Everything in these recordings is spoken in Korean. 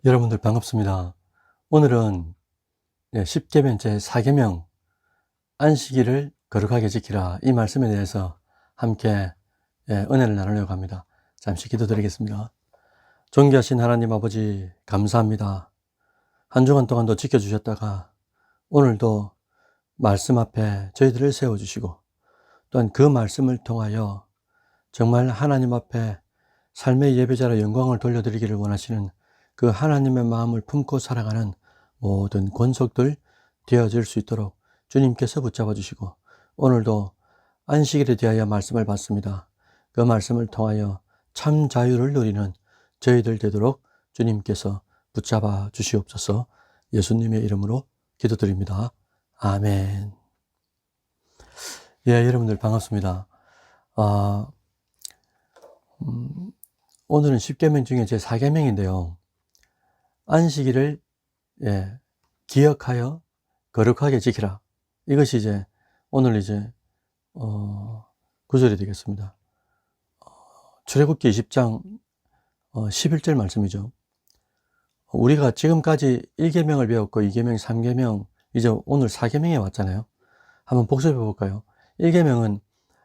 여러분들 반갑습니다. 오늘은 10계명 제 4계명 안식일을 거룩하게 지키라, 이 말씀에 대해서 함께 은혜를 나누려고 합니다. 잠시 기도드리겠습니다. 존귀하신 하나님 아버지, 감사합니다. 한 주간 동안도 지켜주셨다가 오늘도 말씀 앞에 저희들을 세워주시고, 또한 그 말씀을 통하여 정말 하나님 앞에 삶의 예배자로 영광을 돌려드리기를 원하시는 그 하나님의 마음을 품고 살아가는 모든 권속들 되어질 수 있도록 주님께서 붙잡아 주시고, 오늘도 안식일에 대하여 말씀을 받습니다. 그 말씀을 통하여 참 자유를 누리는 저희들 되도록 주님께서 붙잡아 주시옵소서. 예수님의 이름으로 기도드립니다. 아멘. 여러분들 반갑습니다. 오늘은 10계명 중에 제 4계명인데요. 안식일을 기억하여 거룩하게 지키라. 이것이 오늘 구절이 되겠습니다. 출애굽기 20장 11절 말씀이죠. 우리가 지금까지 1계명을 배웠고 2계명, 3계명, 이제 오늘 4계명에 왔잖아요. 한번 복습해 볼까요? 1계명은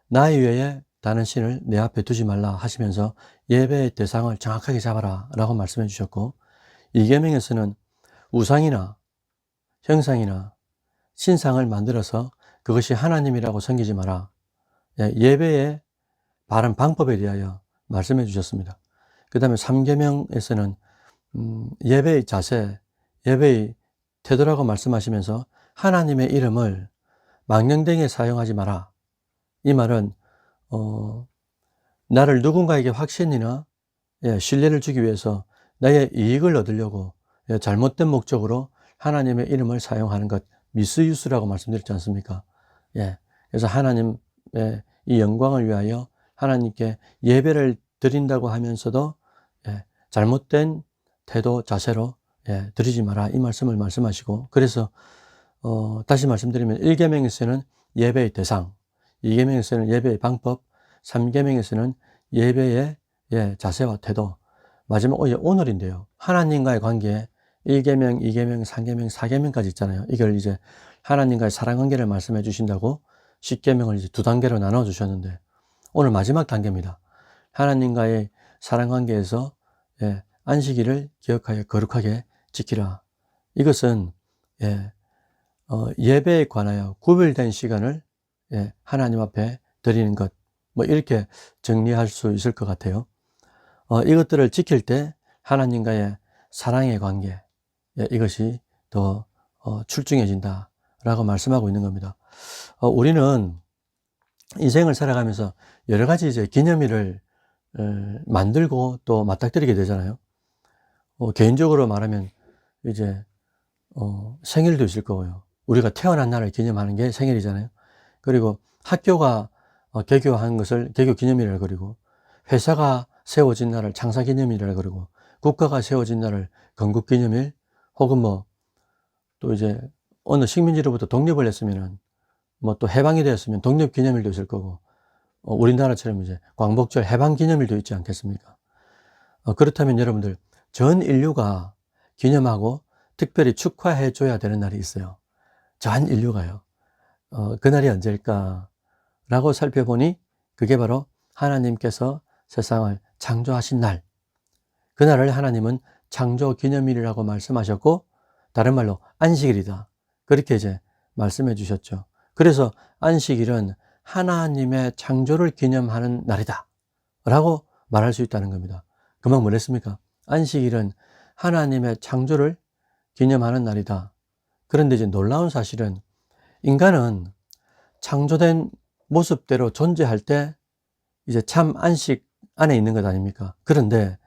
나 외에 다른 신을 내 앞에 두지 말라 하시면서 예배의 대상을 정확하게 잡아라 라고 말씀해 주셨고, 2계명에서는 우상이나 형상이나 신상을 만들어서 그것이 하나님이라고 섬기지 마라, 예배의 바른 방법에 대하여 말씀해 주셨습니다. 그 다음에 3계명에서는 예배의 자세, 예배의 태도라고 말씀하시면서 하나님의 이름을 망령되게 사용하지 마라. 이 말은 나를 누군가에게 확신이나 신뢰를 주기 위해서 나의 이익을 얻으려고 잘못된 목적으로 하나님의 이름을 사용하는 것, 미스유스라고 말씀드렸지 않습니까? 그래서 하나님의 이 영광을 위하여 하나님께 예배를 드린다고 하면서도 잘못된 태도, 자세로 드리지 마라, 이 말씀을 말씀하시고, 그래서 다시 말씀드리면 1계명에서는 예배의 대상, 2계명에서는 예배의 방법, 3계명에서는 예배의 자세와 태도, 마지막 오늘인데요. 하나님과의 관계, 1계명, 2계명, 3계명, 4계명까지 있잖아요. 이걸 하나님과의 사랑관계를 말씀해 주신다고 10계명을 두 단계로 나눠 주셨는데, 오늘 마지막 단계입니다. 하나님과의 사랑관계에서 안식일을 기억하여 거룩하게 지키라. 이것은 예배에 관하여 구별된 시간을 하나님 앞에 드리는 것, 이렇게 정리할 수 있을 것 같아요. 이것들을 지킬 때 하나님과의 사랑의 관계, 이것이 더 출중해진다 라고 말씀하고 있는 겁니다. 우리는 인생을 살아가면서 여러 가지 기념일을 만들고 또 맞닥뜨리게 되잖아요. 개인적으로 말하면 생일도 있을 거고요. 우리가 태어난 날을 기념하는 게 생일이잖아요. 그리고 학교가 개교한 것을 개교 기념일이라 그러고, 회사가 세워진 날을 창사 기념일이라 그러고, 국가가 세워진 날을 건국 기념일, 혹은 또 어느 식민지로부터 독립을 했으면은 또 해방이 되었으면 독립 기념일도 있을 거고, 우리나라처럼 광복절 해방 기념일도 있지 않겠습니까? 그렇다면 여러분들, 전 인류가 기념하고 특별히 축하해 줘야 되는 날이 있어요. 전 인류가요. 그날이 언제일까 라고 살펴보니 그게 바로 하나님께서 세상을 창조하신 날, 그날을 하나님은 창조 기념일이라고 말씀하셨고, 다른 말로 안식일이다, 그렇게 말씀해 주셨죠. 그래서 안식일은 하나님의 창조를 기념하는 날이다 라고 말할 수 있다는 겁니다. 그만 뭐랬습니까? 안식일은 하나님의 창조를 기념하는 날이다. 그런데 놀라운 사실은, 인간은 창조된 모습대로 존재할 때 참 안식 안에 있는 것 아닙니까? 그런데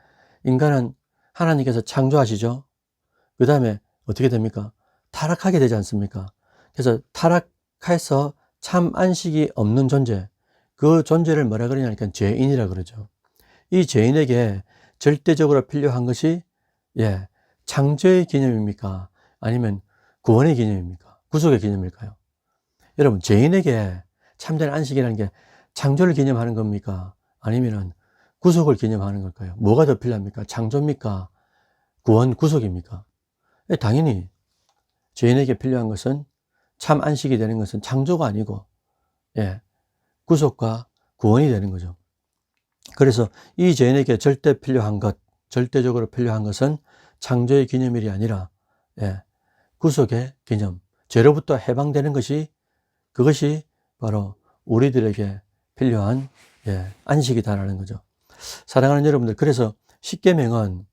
인간은 하나님께서 창조하시죠. 그 다음에 어떻게 됩니까? 타락하게 되지 않습니까? 그래서 타락해서 참 안식이 없는 존재, 그 존재를 뭐라 그러냐니까 죄인이라 그러죠. 이 죄인에게 절대적으로 필요한 것이 창조의 기념입니까? 아니면 구원의 기념입니까? 구속의 기념일까요? 여러분, 죄인에게 참된 안식이라는 게 창조를 기념하는 겁니까? 아니면 구속을 기념하는 걸까요? 뭐가 더 필요합니까? 창조입니까? 구원, 구속입니까? 당연히 죄인에게 필요한 것은 참 안식이 되는 것은 창조가 아니고 구속과 구원이 되는 거죠. 그래서 이 죄인에게 절대적으로 필요한 것은 창조의 기념일이 아니라 구속의 기념, 죄로부터 해방되는 그것이 바로 우리들에게 필요한 안식이다라는 거죠. 사랑하는 여러분들, 그래서 십계명은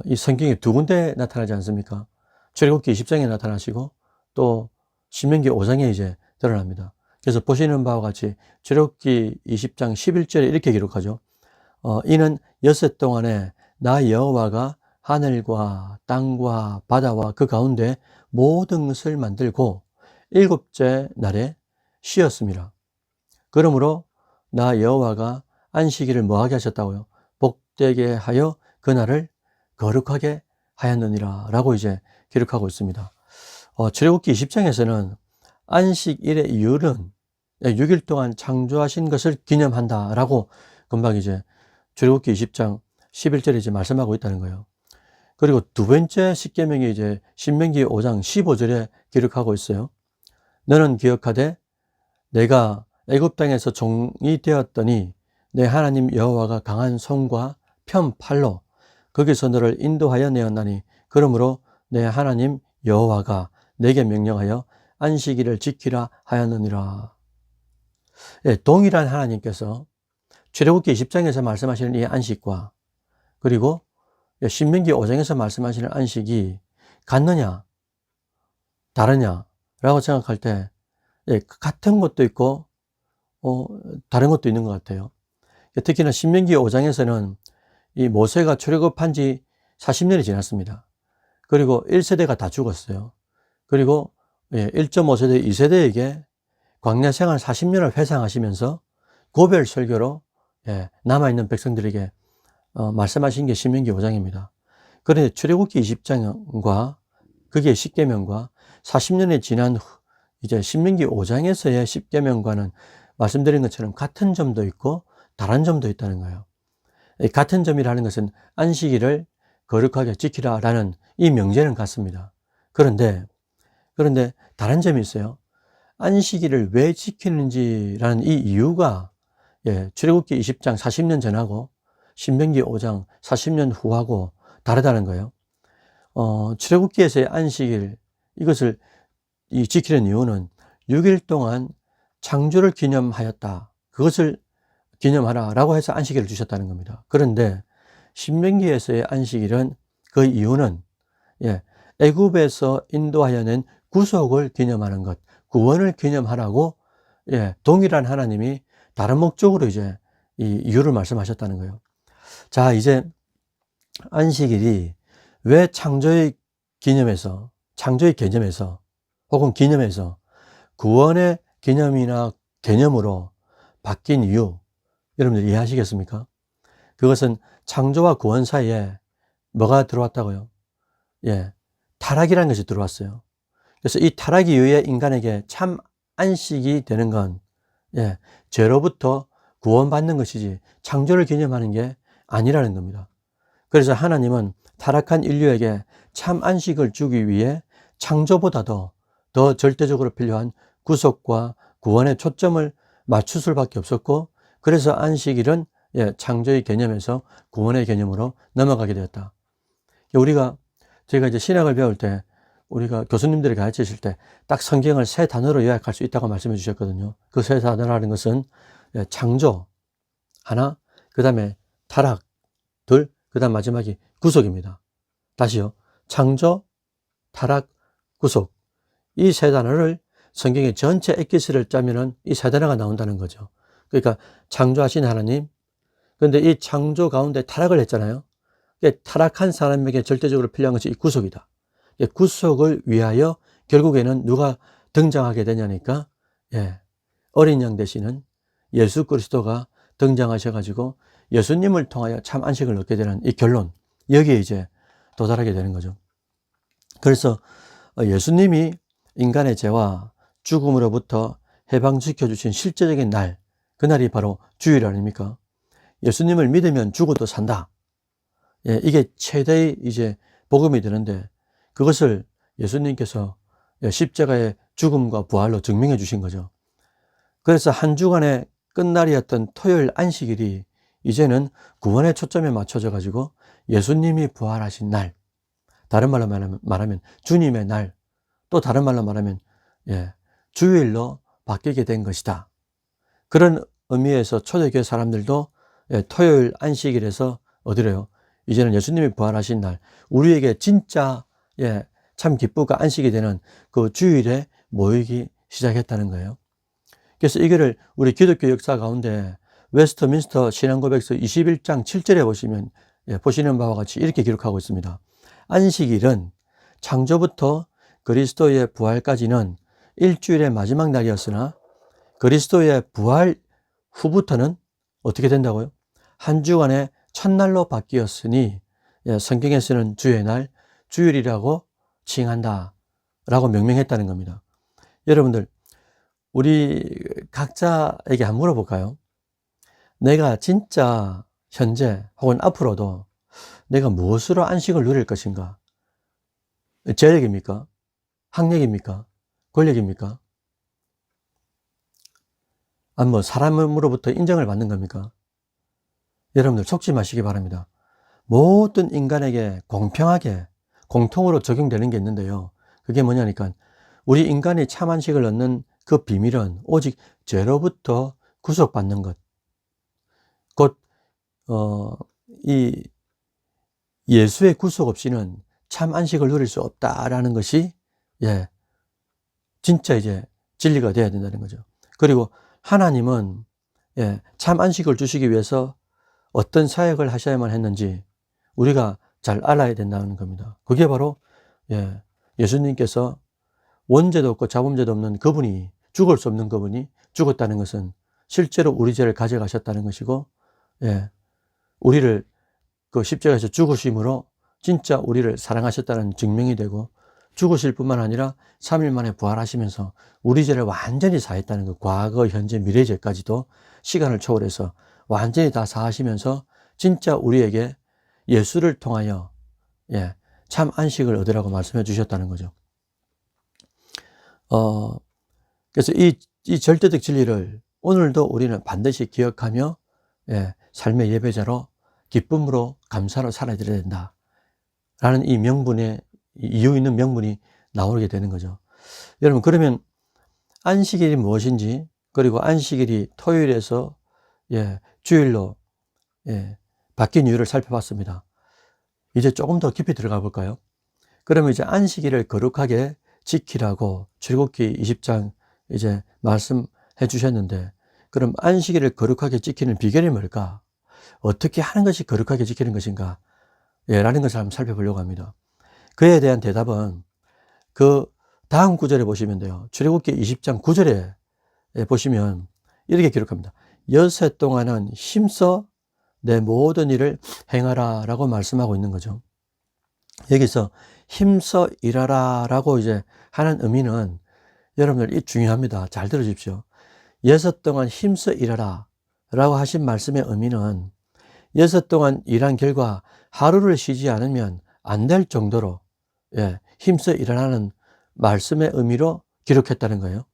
이 성경에 두 군데 나타나지 않습니까? 출애굽기 20장에 나타나시고 또 신명기 5장에 이제 드러납니다. 그래서 보시는 바와 같이 출애굽기 20장 11절에 이렇게 기록하죠. 이는 엿새 동안에 나 여호와가 하늘과 땅과 바다와 그 가운데 모든 것을 만들고 일곱째 날에 쉬었습니다. 그러므로 나 여호와가 안식일을 뭐하게 하셨다고요? 복되게 하여 그날을 거룩하게 하였느니라 라고 이제 기록하고 있습니다. 출애굽기 20장에서는 안식일의 이유는 6일 동안 창조하신 것을 기념한다 라고 금방 이제 출애굽기 20장 11절에 이제 말씀하고 있다는 거예요. 그리고 두 번째 십계명이 이제 신명기 5장 15절에 기록하고 있어요. 너는 기억하되 내가 애굽 땅에서 종이 되었더니 내 하나님 여호와가 강한 손과 편 팔로 거기서 너를 인도하여 내었나니 그러므로 내 하나님 여호와가 내게 명령하여 안식일을 지키라 하였느니라. 동일한 하나님께서 출애굽기 20장에서 말씀하시는 이 안식과 그리고 신명기 5장에서 말씀하시는 안식이 같느냐 다르냐 라고 생각할 때 같은 것도 있고 다른 것도 있는 것 같아요. 특히나 신명기 5장에서는 이 모세가 출애굽한 지 40년이 지났습니다. 그리고 1세대가 다 죽었어요. 그리고 1.5세대, 2세대에게 광야 생활 40년을 회상하시면서 고별 설교로 남아있는 백성들에게 말씀하신 게 신명기 5장입니다. 그런데 출애굽기 20장과 그게 십계명과 40년이 지난 후 이제 신명기 5장에서의 십계명과는 말씀드린 것처럼 같은 점도 있고 다른 점도 있다는 거예요. 같은 점이라는 것은 안식일을 거룩하게 지키라라는 이 명제는 같습니다. 그런데 다른 점이 있어요. 안식일을 왜 지키는지라는 이 이유가 출애굽기 20장 40년 전하고 신명기 5장 40년 후하고 다르다는 거예요. 출애굽기에서의 안식일 이것을 지키는 이유는 6일 동안 창조를 기념하였다. 그것을 기념하라라고 해서 안식일을 주셨다는 겁니다. 그런데 신명기에서의 안식일은 그 이유는 애굽에서 인도하여 낸 구속을 기념하는 것, 구원을 기념하라고 동일한 하나님이 다른 목적으로 이제 이 이유를 말씀하셨다는 거예요. 자, 이제 안식일이 왜 창조의 개념에서 혹은 기념에서 구원의 개념이나 개념으로 바뀐 이유, 여러분들 이해하시겠습니까? 그것은 창조와 구원 사이에 뭐가 들어왔다고요? 타락이라는 것이 들어왔어요. 그래서 이 타락 이후에 인간에게 참 안식이 되는 건 죄로부터 구원받는 것이지 창조를 기념하는 게 아니라는 겁니다. 그래서 하나님은 타락한 인류에게 참 안식을 주기 위해 창조보다도 더 절대적으로 필요한 구속과 구원의 초점을 맞출 수밖에 없었고, 그래서 안식일은 창조의 개념에서 구원의 개념으로 넘어가게 되었다. 저희가 이제 신학을 배울 때 우리가 교수님들이 가르치실 때 딱 성경을 세 단어로 요약할 수 있다고 말씀해 주셨거든요. 그 세 단어라는 것은 창조 하나, 그 다음에 타락 둘, 그 다음 마지막이 구속입니다. 다시요. 창조, 타락, 구속. 이 세 단어를 성경의 전체 엑기스를 짜면은 이 세 단어가 나온다는 거죠. 그러니까 창조하신 하나님, 그런데 이 창조 가운데 타락을 했잖아요. 타락한 사람에게 절대적으로 필요한 것이 이 구속이다. 구속을 위하여 결국에는 누가 등장하게 되냐니까 어린 양 되시는 예수 그리스도가 등장하셔가지고 예수님을 통하여 참 안식을 얻게 되는 이 결론, 여기에 이제 도달하게 되는 거죠. 그래서 예수님이 인간의 죄와 죽음으로부터 해방시켜 주신 실제적인 날, 그날이 바로 주일 아닙니까? 예수님을 믿으면 죽어도 산다. 예, 이게 최대의 이제 복음이 되는데 그것을 예수님께서 십자가의 죽음과 부활로 증명해 주신 거죠. 그래서 한 주간의 끝날이었던 토요일 안식일이 이제는 구원의 초점에 맞춰져 가지고 예수님이 부활하신 날, 다른 말로 말하면 주님의 날, 또 다른 말로 말하면 주일로 바뀌게 된 것이다. 그런 의미에서 초대교회 사람들도 토요일 안식일에서 어디래요? 이제는 예수님이 부활하신 날, 우리에게 진짜 참 기쁘고 안식이 되는 그 주일에 모이기 시작했다는 거예요. 그래서 이거를 우리 기독교 역사 가운데 웨스트민스터 신앙고백서 21장 7절에 보시면 보시는 바와 같이 이렇게 기록하고 있습니다. 안식일은 창조부터 그리스도의 부활까지는 일주일의 마지막 날이었으나 그리스도의 부활 후부터는 어떻게 된다고요? 한 주간의 첫날로 바뀌었으니 성경에서는 주의 날, 주일이라고 칭한다 라고 명명했다는 겁니다. 여러분들, 우리 각자에게 한번 물어볼까요? 내가 진짜 현재 혹은 앞으로도 내가 무엇으로 안식을 누릴 것인가? 재력입니까? 학력입니까? 권력입니까? 아니 뭐 사람으로부터 인정을 받는 겁니까? 여러분들 속지 마시기 바랍니다. 모든 인간에게 공평하게 공통으로 적용되는 게 있는데요. 그게 뭐냐니까 우리 인간이 참 안식을 얻는 그 비밀은 오직 죄로부터 구속받는 것. 곧 이 예수의 구속 없이는 참 안식을 누릴 수 없다라는 것이 진짜 이제 진리가 되어야 된다는 거죠. 그리고 하나님은 참 안식을 주시기 위해서 어떤 사역을 하셔야만 했는지 우리가 잘 알아야 된다는 겁니다. 그게 바로 예수님께서 원죄도 없고 자범죄도 없는 그분이, 죽을 수 없는 그분이 죽었다는 것은 실제로 우리 죄를 가져가셨다는 것이고 우리를 그 십자가에서 죽으심으로 진짜 우리를 사랑하셨다는 증명이 되고 죽으실 뿐만 아니라 3일 만에 부활하시면서 우리 죄를 완전히 사했다는 것, 과거, 현재, 미래 죄까지도 시간을 초월해서 완전히 다 사하시면서 진짜 우리에게 예수를 통하여 참 안식을 얻으라고 말씀해 주셨다는 거죠. 그래서 이 절대적 진리를 오늘도 우리는 반드시 기억하며 삶의 예배자로 기쁨으로 감사로 살아야 된다 라는 이 명분에 이유 있는 명분이 나오게 되는 거죠. 여러분, 그러면 안식일이 무엇인지, 그리고 안식일이 토요일에서 주일로 바뀐 이유를 살펴봤습니다. 이제 조금 더 깊이 들어가 볼까요? 그러면 이제 안식일을 거룩하게 지키라고 출애굽기 20장 이제 말씀해 주셨는데, 그럼 안식일을 거룩하게 지키는 비결이 뭘까? 어떻게 하는 것이 거룩하게 지키는 것인가? 라는 것을 한번 살펴보려고 합니다. 그에 대한 대답은 그 다음 구절에 보시면 돼요. 출애굽기 20장 9절에 보시면 이렇게 기록합니다. 여세 동안은 힘써 내 모든 일을 행하라 라고 말씀하고 있는 거죠. 여기서 힘써 일하라 라고 이제 하는 의미는 여러분들 이 중요합니다. 잘 들어주십시오. 여섯 동안 힘써 일하라 라고 하신 말씀의 의미는 여섯 동안 일한 결과 하루를 쉬지 않으면 안 될 정도로 힘써 일하라는 말씀의 의미로 기록했다는 거예요.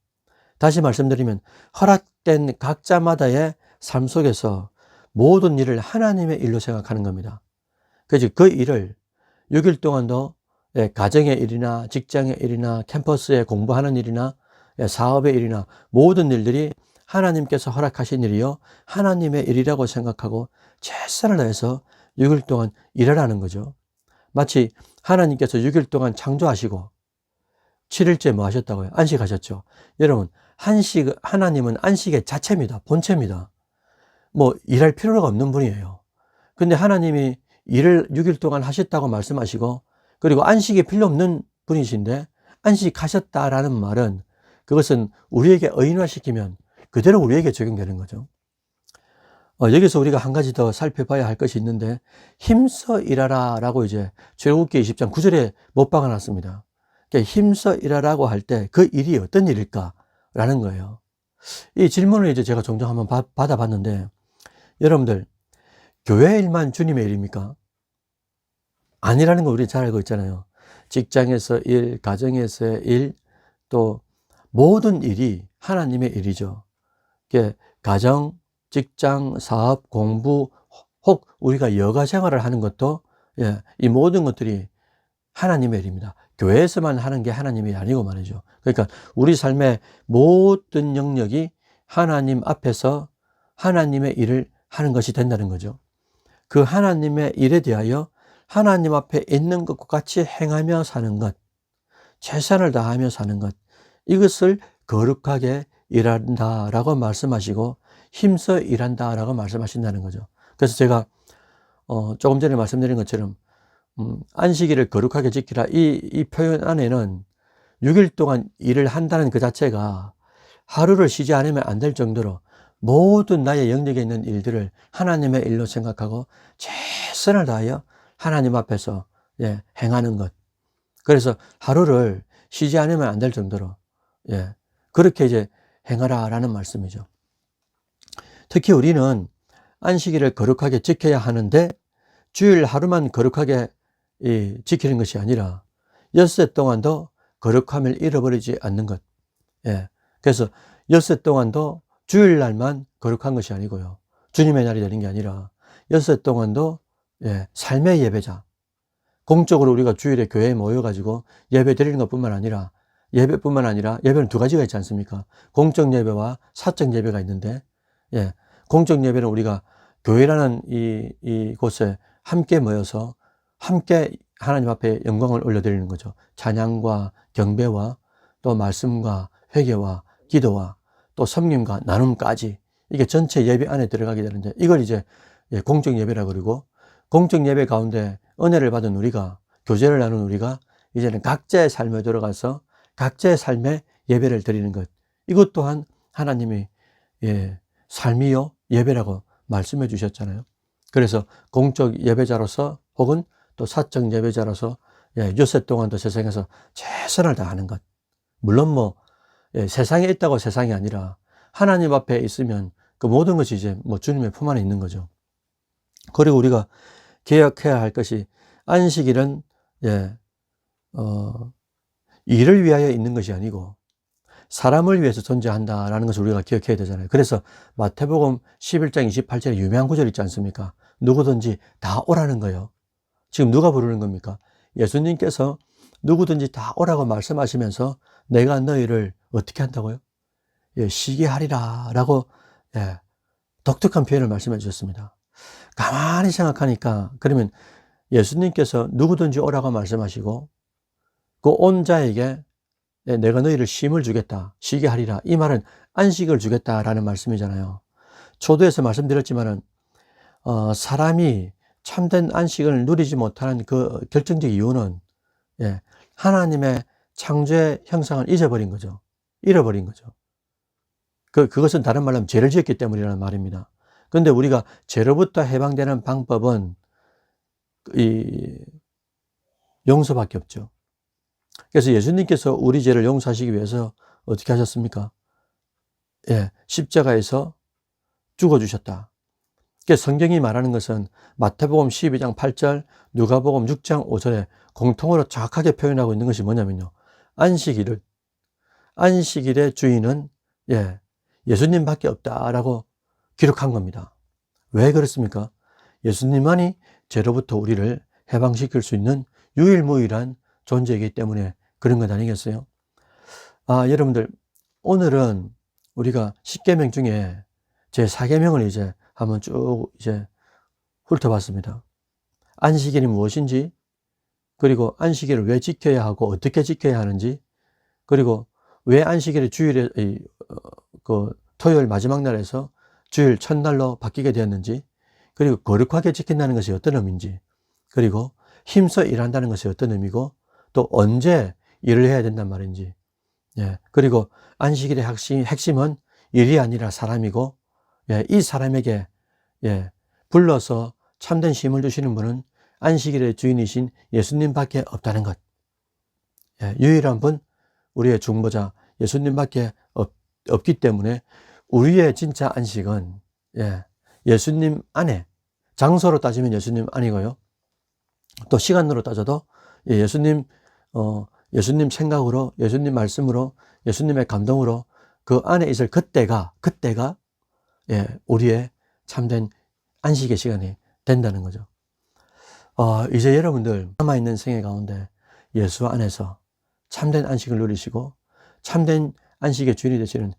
다시 말씀드리면 허락된 각자마다의 삶 속에서 모든 일을 하나님의 일로 생각하는 겁니다. 그래서 그 일을 6일 동안도 가정의 일이나 직장의 일이나 캠퍼스에 공부하는 일이나 사업의 일이나 모든 일들이 하나님께서 허락하신 일이요 하나님의 일이라고 생각하고 최선을 다해서 6일 동안 일하라는 거죠. 마치 하나님께서 6일 동안 창조하시고 7일째 뭐 하셨다고요? 안식하셨죠. 여러분, 하나님은 안식의 자체입니다. 본체입니다. 뭐 일할 필요가 없는 분이에요. 근데 하나님이 일을 6일 동안 하셨다고 말씀하시고, 그리고 안식이 필요 없는 분이신데 안식하셨다라는 말은 그것은 우리에게 의인화시키면 그대로 우리에게 적용되는 거죠. 여기서 우리가 한 가지 더 살펴봐야 할 것이 있는데, 힘써 일하라 라고 이제 출애굽기 20장 9절에 못 박아놨습니다. 그러니까 힘써 일하라고 할 때 그 일이 어떤 일일까 라는 거예요. 이 질문을 이제 제가 종종 한번 받아봤는데, 여러분들 교회 일만 주님의 일입니까? 아니라는 거 우리 잘 알고 있잖아요. 직장에서 일, 가정에서의 일, 또 모든 일이 하나님의 일이죠. 이게 가정, 직장, 사업, 공부, 혹 우리가 여가 생활을 하는 것도, 예, 이 모든 것들이 하나님의 일입니다. 교회에서만 하는 게 하나님이 아니고 말이죠. 그러니까 우리 삶의 모든 영역이 하나님 앞에서 하나님의 일을 하는 것이 된다는 거죠. 그 하나님의 일에 대하여 하나님 앞에 있는 것과 같이 행하며 사는 것, 최선을 다하며 사는 것, 이것을 거룩하게 일한다라고 말씀하시고 힘써 일한다라고 말씀하신다는 거죠. 그래서 제가 조금 전에 말씀드린 것처럼 안식일을 거룩하게 지키라, 이 표현 안에는 6일 동안 일을 한다는 그 자체가 하루를 쉬지 않으면 안 될 정도로 모든 나의 영역에 있는 일들을 하나님의 일로 생각하고 최선을 다하여 하나님 앞에서, 예, 행하는 것. 그래서 하루를 쉬지 않으면 안 될 정도로, 예, 그렇게 이제 행하라라는 말씀이죠. 특히 우리는 안식일을 거룩하게 지켜야 하는데 주일 하루만 거룩하게 지키는 것이 아니라 엿새 동안도 거룩함을 잃어버리지 않는 것. 예. 그래서 엿새 동안도 주일날만 거룩한 것이 아니고요. 주님의 날이 되는 게 아니라 엿새 동안도, 예, 삶의 예배자. 공적으로 우리가 주일에 교회에 모여가지고 예배 드리는 것뿐만 아니라, 예배는 두 가지가 있지 않습니까? 공적 예배와 사적 예배가 있는데, 예, 공적 예배는 우리가 교회라는 이 곳에 함께 모여서 함께 하나님 앞에 영광을 올려드리는 거죠. 찬양과 경배와 또 말씀과 회개와 기도와 또 섬김과 나눔까지, 이게 전체 예배 안에 들어가게 되는데, 이걸 이제, 예, 공적 예배라 그러고, 공적 예배 가운데 은혜를 받은 우리가, 교제를 나눈 우리가 이제는 각자의 삶에 들어가서 각자의 삶에 예배를 드리는 것, 이것 또한 하나님이, 예, 삶이요 예배라고 말씀해 주셨잖아요. 그래서 공적 예배자로서 혹은 또 사적 예배자로서, 예, 엿새 동안도 세상에서 최선을 다하는 것. 물론 뭐, 예, 세상에 있다고 세상이 아니라 하나님 앞에 있으면 그 모든 것이 이제 뭐 주님의 품 안에 있는 거죠. 그리고 우리가 기억해야 할 것이, 안식일은, 예, 일을 위하여 있는 것이 아니고 사람을 위해서 존재한다라는 것을 우리가 기억해야 되잖아요. 그래서 마태복음 11장 28절에 유명한 구절 있지 않습니까? 누구든지 다 오라는 거예요. 지금 누가 부르는 겁니까? 예수님께서 누구든지 다 오라고 말씀하시면서 내가 너희를 어떻게 한다고요? 예, 쉬게 하리라 라고, 예, 독특한 표현을 말씀해 주셨습니다. 가만히 생각하니까, 그러면 예수님께서 누구든지 오라고 말씀하시고 그 온 자에게, 예, 내가 너희를 쉼을 주겠다, 쉬게 하리라, 이 말은 안식을 주겠다라는 말씀이잖아요. 초도에서 말씀드렸지만은 사람이 참된 안식을 누리지 못하는 그 결정적 이유는, 예, 하나님의 창조의 형상을 잊어버린 거죠. 잃어버린 거죠. 그것은 다른 말로 하면 죄를 지었기 때문이라는 말입니다. 그런데 우리가 죄로부터 해방되는 방법은 이 용서밖에 없죠. 그래서 예수님께서 우리 죄를 용서하시기 위해서 어떻게 하셨습니까? 예, 십자가에서 죽어주셨다. 그래서 성경이 말하는 것은 마태복음 12장 8절, 누가복음 6장 5절에 공통으로 정확하게 표현하고 있는 것이 뭐냐면요, 안식일의 주인은, 예, 예수님밖에 없다라고 기록한 겁니다. 왜 그렇습니까? 예수님만이 죄로부터 우리를 해방시킬 수 있는 유일무이한 존재이기 때문에 그런 것 아니겠어요? 여러분들, 오늘은 우리가 10계명 중에 제 4계명을 이제 한번 쭉 이제 훑어봤습니다. 안식일이 무엇인지, 그리고 안식일을 왜 지켜야 하고 어떻게 지켜야 하는지, 그리고 왜 안식일이 주일에, 토요일 마지막 날에서 주일 첫날로 바뀌게 되었는지, 그리고 거룩하게 지킨다는 것이 어떤 의미인지, 그리고 힘써 일한다는 것이 어떤 의미고, 또 언제 일을 해야 된단 말인지, 예, 그리고 안식일의 핵심은 일이 아니라 사람이고, 예, 이 사람에게, 예, 불러서 참된 쉼을 주시는 분은 안식일의 주인이신 예수님밖에 없다는 것. 예, 유일한 분, 우리의 중보자 예수님밖에 없기 때문에 우리의 진짜 안식은, 예, 예수님 안에, 장소로 따지면 예수님 안이고요. 또 시간으로 따져도 예수님 예수님 생각으로, 예수님 말씀으로, 예수님의 감동으로 그 안에 있을 그때가 우리의 참된 안식의 시간이 된다는 거죠. 이제 여러분들 남아있는 생애 가운데 예수 안에서 참된 안식을 누리시고 참된 안식의 주인이 되시는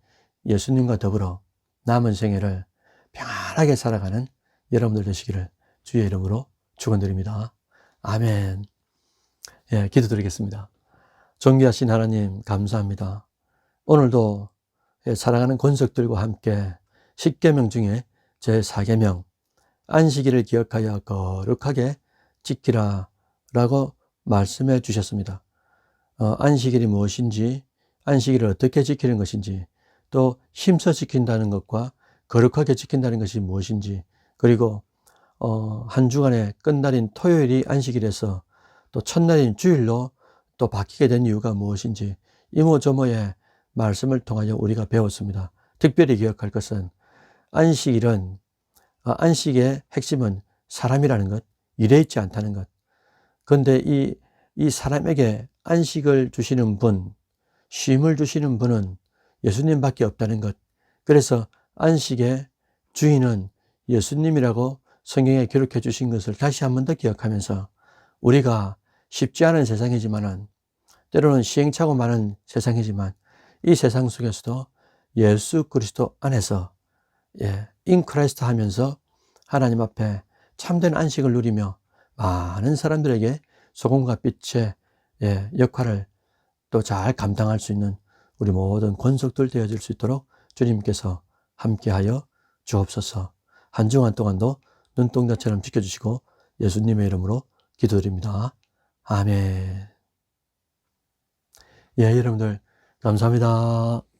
예수님과 더불어 남은 생애를 평안하게 살아가는 여러분들 되시기를 주의 이름으로 축원드립니다. 아멘. 기도드리겠습니다. 존귀하신 하나님 감사합니다. 오늘도 사랑하는 권석들과 함께 10계명 중에 제4계명 안식일을 기억하여 거룩하게 지키라 라고 말씀해 주셨습니다. 안식일이 무엇인지, 안식일을 어떻게 지키는 것인지, 또 힘써 지킨다는 것과 거룩하게 지킨다는 것이 무엇인지, 그리고 한 주간의 끝날인 토요일이 안식일에서 또 첫날인 주일로 또 바뀌게 된 이유가 무엇인지 이모저모의 말씀을 통하여 우리가 배웠습니다. 특별히 기억할 것은 안식일은 안식의 핵심은 사람이라는 것, 일에 있지 않다는 것. 그런데 이 사람에게 안식을 주시는 분, 쉼을 주시는 분은 예수님밖에 없다는 것. 그래서 안식의 주인은 예수님이라고 성경에 기록해 주신 것을 다시 한 번 더 기억하면서 우리가 쉽지 않은 세상이지만은 때로는 시행착오 많은 세상이지만 이 세상 속에서도 예수 그리스도 안에서 in Christ 하면서 하나님 앞에 참된 안식을 누리며 많은 사람들에게 소금과 빛의 역할을 또 잘 감당할 수 있는 우리 모든 권속들 되어질 수 있도록 주님께서 함께하여 주옵소서. 한 주간 동안도 눈동자처럼 지켜주시고 예수님의 이름으로 기도드립니다. 아멘. 여러분들 감사합니다.